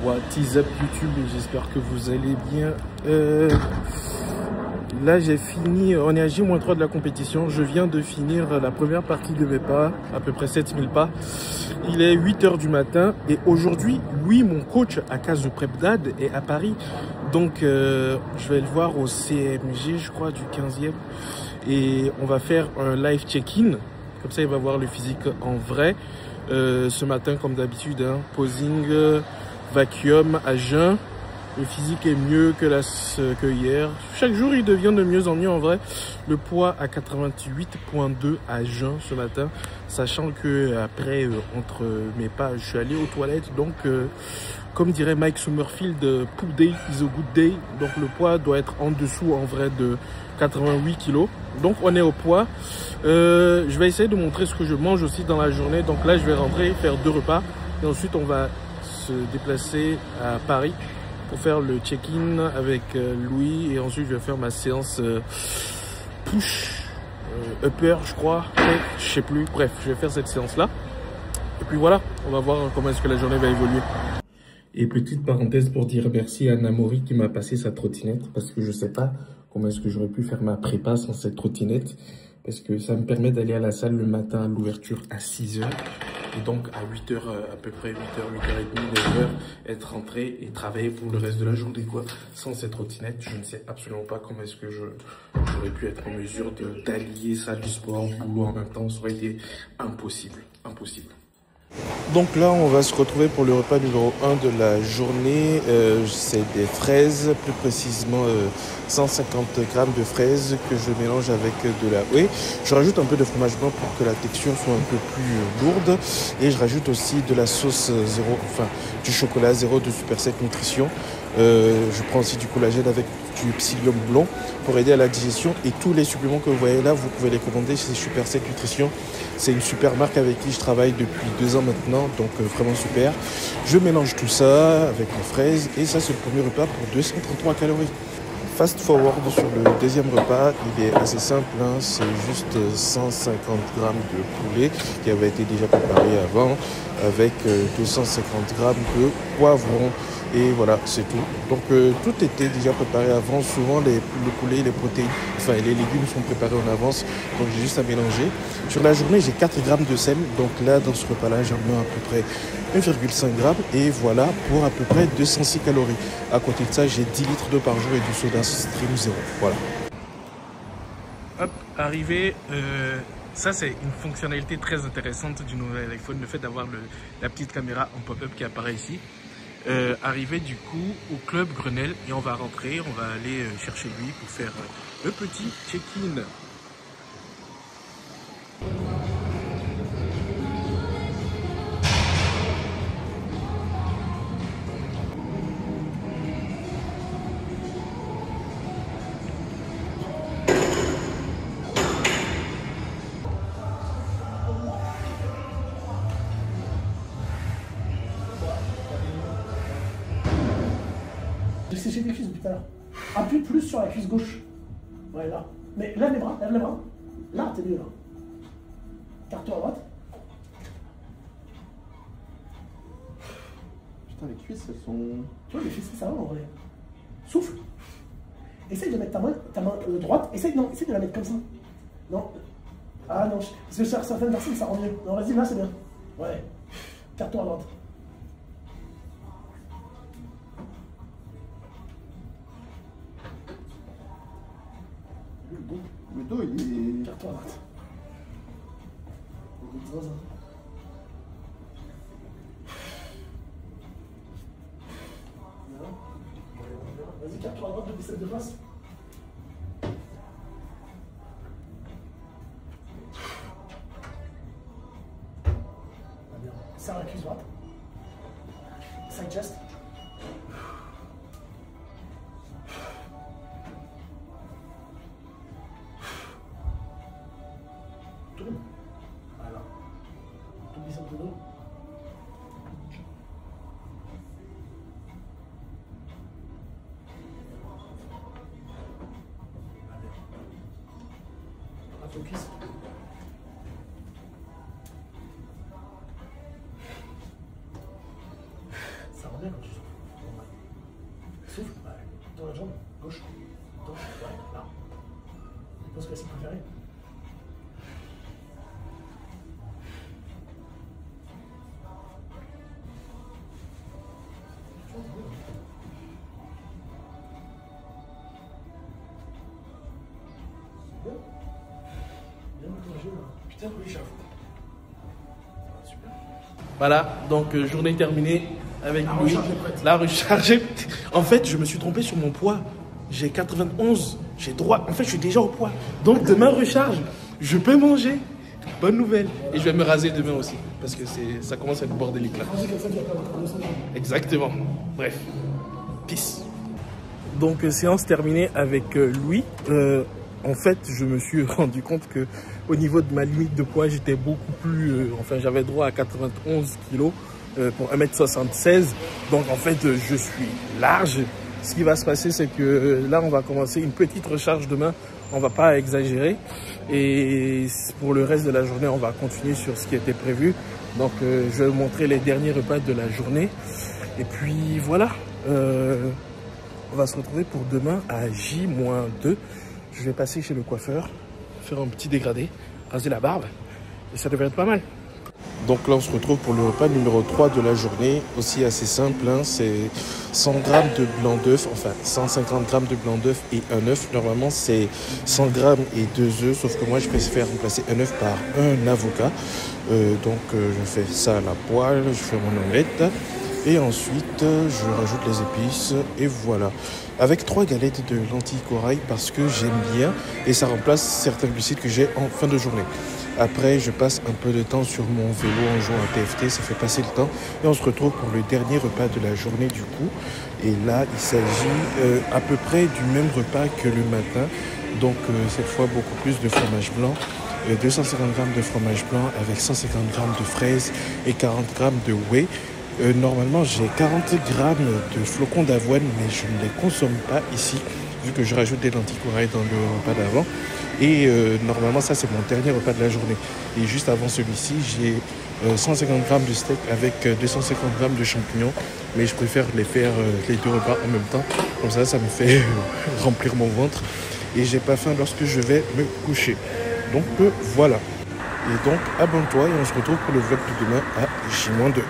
What is up YouTube, et j'espère que vous allez bien. Là j'ai fini, on est à J-3 de la compétition. Je viens de finir la première partie de mes pas, à peu près 7000 pas. Il est 8 h du matin et aujourd'hui, oui, mon coach à Case de Prepdad est à Paris. Donc je vais le voir au CMG, je crois, du 15e. Et on va faire un live check-in. Comme ça, il va voir le physique en vrai. Ce matin, comme d'habitude, hein, posing, vacuum à jeun. Le physique est mieux que hier. Chaque jour, il devient de mieux en mieux en vrai. Le poids à 88,2 à jeun ce matin. Sachant que après, entre mes pas, je suis allé aux toilettes. Donc, comme dirait Mike Summerfield, poop day is a good day. Donc, le poids doit être en dessous en vrai de 88 kg. Donc, on est au poids. Je vais essayer de montrer ce que je mange aussi dans la journée. Donc là, je vais rentrer, faire 2 repas. Et ensuite, on va se déplacer à Paris pour faire le check-in avec Louis. Et ensuite, je vais faire ma séance push, upper, je crois. Je sais plus. Bref, je vais faire cette séance-là. Et puis voilà, on va voir comment est-ce que la journée va évoluer. Et petite parenthèse pour dire merci à Namori qui m'a passé sa trottinette. Parce que je sais pas comment est-ce que j'aurais pu faire ma prépa sans cette trottinette. Parce que ça me permet d'aller à la salle le matin à l'ouverture à 6 h. Et donc à 8 h, à peu près 8 h, 8 h30, 9 h, être rentré et travailler pour le reste de la journée, quoi. Sans cette trottinette, je ne sais absolument pas comment est-ce que j'aurais pu être en mesure d'allier salle du sport, boulot en même temps. Ça aurait été impossible, impossible. Donc là, on va se retrouver pour le repas numéro 1 de la journée. C'est des fraises, plus précisément 150 grammes de fraises que je mélange avec de la whey. Je rajoute un peu de fromage blanc pour que la texture soit un peu plus lourde. Et je rajoute aussi de la sauce zéro, enfin du chocolat zéro de Super Sec Nutrition. Je prends aussi du collagène avec du psyllium blond pour aider à la digestion. Et tous les suppléments que vous voyez là, vous pouvez les commander chez Super Sec Nutrition. C'est une super marque avec qui je travaille depuis 2 ans maintenant, donc vraiment super. Je mélange tout ça avec les fraises et ça c'est le premier repas pour 233 calories. Fast forward sur le deuxième repas, il est assez simple, hein, c'est juste 150 grammes de poulet qui avait été déjà préparé avant avec 250 grammes de poivrons. Et voilà, c'est tout. Donc tout était déjà préparé avant. Souvent le poulet, les protéines, enfin les légumes sont préparés en avance. Donc j'ai juste à mélanger. Sur la journée, j'ai 4 grammes de sel. Donc là, dans ce repas-là, j'en mets à peu près 1,5 g. Et voilà, pour à peu près 206 calories. À côté de ça, j'ai 10 litres d'eau par jour et du soda stream 0. Voilà. Hop, arrivé. Ça, c'est une fonctionnalité très intéressante du nouvel iPhone. Le fait d'avoir la petite caméra en pop-up qui apparaît ici. Arrivé du coup au club Grenelle et on va rentrer, on va aller chercher lui pour faire le petit check-in. J'ai séché tes cuisses depuis tout à l'heure. Appuie plus sur la cuisse gauche. Ouais, là. Mais lève les bras, lève les bras. Là, t'es mieux, là. Carte-toi à droite. Putain, les cuisses, elles sont... Tu vois, les cuisses, ça va en vrai. Souffle. Essaye de mettre ta main droite. Essaye de la mettre comme ça. Non. Ah non, parce que sur certaines personnes, ça rend mieux. Non, vas-y, là, c'est bien. Ouais. Carte-toi à droite. Le dos, il est... Carte-toi à droite. Vas-y, carte-toi à droite depuis cette de face. Serre la cuisse droite. Side chest. Tourne. Voilà. Tout glisse un peu d'eau. Focus. Ça revient quand tu souffles. Dans la jambe, gauche. Attends, ouais, là. Je pense que c'est préféré. Putain, oui, j'avoue. Super. Voilà, donc journée terminée avec La lui. recharge est prête. La recharge. En fait, je me suis trompé sur mon poids. J'ai 91. J'ai droit. En fait, je suis déjà au poids. Donc demain recharge. Je peux manger. Bonne nouvelle. Et je vais me raser demain aussi. Parce que ça commence à être bordélique là. Exactement. Bref. Peace. Donc séance terminée avec Louis. En fait, je me suis rendu compte que au niveau de ma limite de poids, j'étais beaucoup plus... enfin, j'avais droit à 91 kilos pour 1m76. Donc, en fait, je suis large. Ce qui va se passer, c'est que là, on va commencer une petite recharge demain. On va pas exagérer. Et pour le reste de la journée, on va continuer sur ce qui était prévu. Donc, je vais vous montrer les derniers repas de la journée. Et puis, voilà. On va se retrouver pour demain à J-2. Je vais passer chez le coiffeur, faire un petit dégradé, raser la barbe, et ça devrait être pas mal. Donc là, on se retrouve pour le repas numéro 3 de la journée, aussi assez simple, hein, c'est 100 g de blanc d'œuf, enfin 150 g de blanc d'œuf et un œuf. Normalement, c'est 100 g et 2 œufs, sauf que moi, je préfère remplacer un œuf par un avocat. Je fais ça à la poêle, je fais mon omelette. Et ensuite, je rajoute les épices et voilà. Avec 3 galettes de lentilles corail parce que j'aime bien et ça remplace certains glucides que j'ai en fin de journée. Après, je passe un peu de temps sur mon vélo en jouant à TFT, ça fait passer le temps. Et on se retrouve pour le dernier repas de la journée du coup. Et là, il s'agit à peu près du même repas que le matin. Donc cette fois, beaucoup plus de fromage blanc. 250 g de fromage blanc avec 150 g de fraises et 40 g de whey. Normalement, j'ai 40 g de flocons d'avoine, mais je ne les consomme pas ici, vu que je rajoute des lentilles corail dans le repas d'avant. Et normalement, ça, c'est mon dernier repas de la journée. Et juste avant celui-ci, j'ai 150 g de steak avec 250 g de champignons. Mais je préfère les faire les deux repas en même temps. Comme ça, ça me fait remplir mon ventre. Et j'ai pas faim lorsque je vais me coucher. Donc, voilà. Et donc, abonne-toi et on se retrouve pour le vlog de demain à J-2.